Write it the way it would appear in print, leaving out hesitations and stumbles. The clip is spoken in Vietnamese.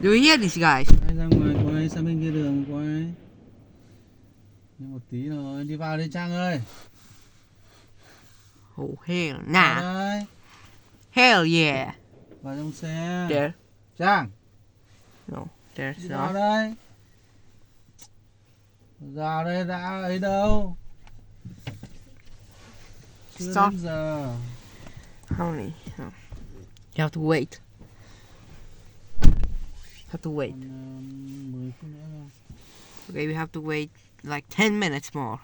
Do you hear these guys? Ai ra ngoài quay sang bên kia đường quay. Nhưng một tí rồi, đi vào đi Trang ơi. Oh hell, Vào nah. đây. Hell yeah. Vào trong xe. There. Trang, No, there's đi vào not. đây. Vào đây đã ấy đâu. Chưa Stop. đến giờ. How many? Oh. You have to wait. Have to wait. Còn 10 phút nữa thôi. Okay, we have to wait like 10 minutes more.